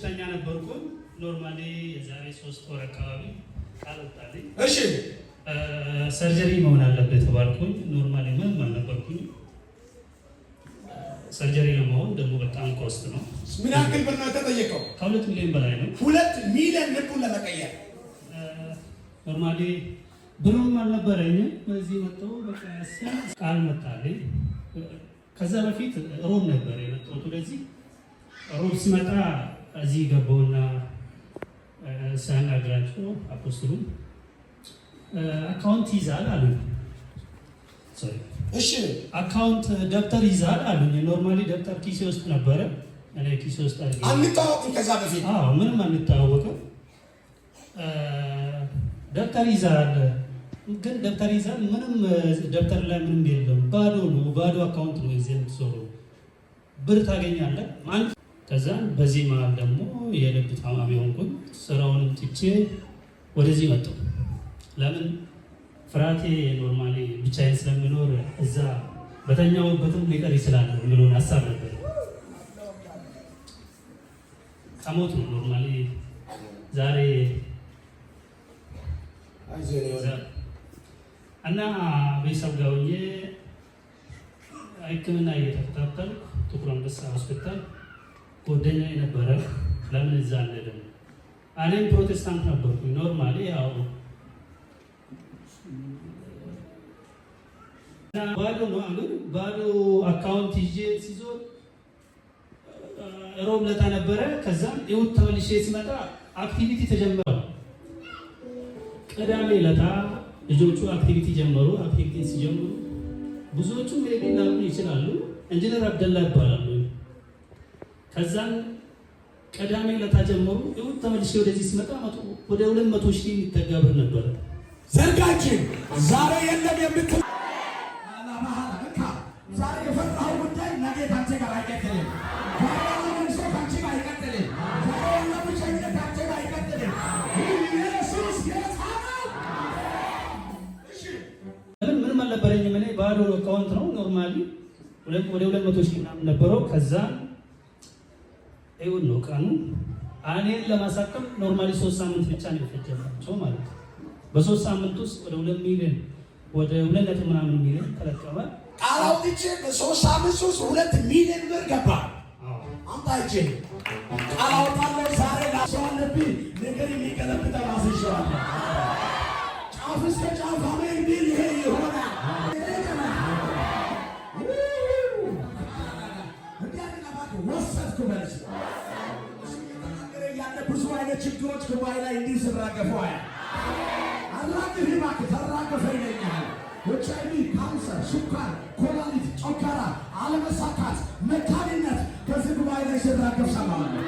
በሽተኛ ነበርኩ። ኖርማሊ የዛሬ 3 ወር አካባቢ አልወጣልኝ። እሺ ሰርጀሪ መሆን አለበት ተባልኩኝ። ኖርማሊ ምንም አልነበርኩኝ። ሰርጀሪ ለመሆን ደግሞ በጣም ኮስት ነው። ምን ያክል ብር ነው የተጠየቀው? ከ2 ሚሊዮን በላይ ነው። 2 ሚሊዮን ልቡን ለመቀየር ኖርማሊ ብሩም አልነበረኝም። በዚህ መጥቶ በቃ ቃል መጣልኝ። ከዛ በፊት ሮብ ነበር የመጣሁት ወደዚህ። ሮብ ሲመጣ እዚህ ገባውና ሳናግራቸው አፖስትሉ አካውንት ይዛል አሉ። እሺ አካውንት ደብተር ይዛል አሉኝ። ኖርማሊ ደብተር ኪሴ ውስጥ ነበረ። እኔ ኪሴ ውስጥ አድርጌ አንታወቅም። ከዛ በፊት ምንም አንታወቅም። ደብተር ይዛል ግን ደብተር ይዛል ምንም ደብተር ላይ ምንም የለም። ባዶ ነው። ባዶ አካውንት ነው። እዚህ የምትሰራው ብር ታገኛለህ ማለት። ከዛ በዚህ መሀል ደግሞ የልብ ታማሚ ሆንኩኝ። ስራውንም ትቼ ወደዚህ መጣሁ። ለምን ፍራቴ ኖርማሊ ብቻዬን ስለምኖር እዛ በተኛውበትም ሊቀር ይችላል ብሎን ሀሳብ ነበር። ከሞት ነው ኖርማሊ ዛሬ እና ቤተሰብ ጋር ሆኜ ሕክምና እየተከታተልኩ ጥቁር አንበሳ ሆስፒታል ጓደኛዬ ነበረ። ለምን እዛ አልሄድም? እኔም ፕሮቴስታንት ነበርኩኝ። ኖርማሊ ያው ባዶ ነው አሁን ባዶ አካውንት ይዤ ሲዞር ሮብ ለታ ነበረ። ከዛም ይሁት ተመልሼ ሲመጣ አክቲቪቲ ተጀመረ። ቅዳሜ ለታ ልጆቹ አክቲቪቲ ጀመሩ። አክቲቪቲ ሲጀምሩ ብዙዎቹ ሜቢ ላሉ ይችላሉ። ኢንጂነር አብደላ ይባላሉ። ከዛም ቅዳሜ ለታ ጀመሩ። ይሁት ተመልሼ ወደዚህ ሲመጣ ወደ 200,000 የሚጠጋ ብር ነበር። ዘርጋችን ዛሬ የለም የምትል ዛሬ የፈራው ጉዳይ ነገ ካንተ ጋር አይቀጥልም። ዛሬ ሰው ካንተ ጋር አይቀጥልም። ዛሬ ለብቻዬ ካንተ ጋር አይቀጥልም። ኢየሱስ ጌታ ነው። እሺ ምንም አልነበረኝም። እኔ ባዶ አካውንት ነው ኖርማሊ ወደ 200,000 ምናምን ነበረው። ከዛ ይሁን ነው ቀኑ እኔን ለማሳከም ኖርማሊ 3 ሳምንት ብቻ ነው የፈጀባቸው ማለት ነው። በ3 ሳምንት ውስጥ ወደ 2 ሚሊዮን ወደ 2 ምናምን ሚሊዮን ተለቀመ። ቃላውጥቼ በ3 ሳምንት ውስጥ 2 ሚሊዮን ብር ገባ። አምጣቼ ቃላውጣለው ዛሬ ላሰዋለብኝ ነገር የሚቀለብጥ አላስሽዋለ ጫፍ እስከ ጫፍ አሜን ቢል ይሄ ይሆናል። ወሰድኩ መልስ ያለ ብዙ አይነት ችግሮች ጉባኤ ላይ እንዲህ ስራገፉ አላግህ ባክ ተራገፈ ይለኛል። HIV፣ ካንሰር፣ ሱካር፣ ኮላሊት፣ ጨጓራ፣ አለመሳካት፣ መካንነት ከዚህ ጉባኤ ላይ ሲራገፍ ሰማዋለሁ።